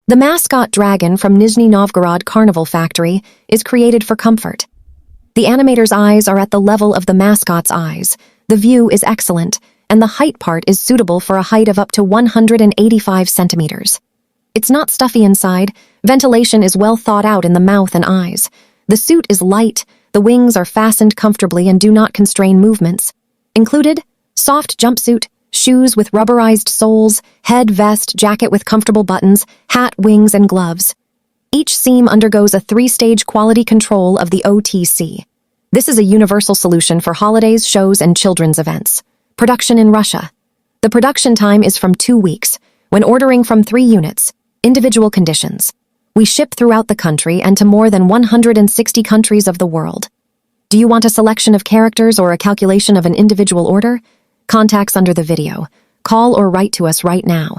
The mascot dragon from Nizhny Novgorod Carnival Factory is created for comfort. The animator's eyes are at the level of the mascot's eyes. The view is excellent, and the height part is suitable for a height of up to 185 centimeters. It's not stuffy inside. Ventilation is well thought out in the mouth and eyes. The suit is light, the wings are fastened comfortably and do not constrain movements. Included, soft jumpsuit, shoes with rubberized soles, head vest, jacket with comfortable buttons, hat, wings, and gloves. Each seam undergoes a 3-stage quality control of the OTC. This is a universal solution for holidays, shows, and children's events. Production in Russia. The production time is from 2 weeks, when ordering from 3 units. Individual conditions. We ship throughout the country and to more than 160 countries of the world. Do you want a selection of characters or a calculation of an individual order? Contacts under the video. Call or write to us right now.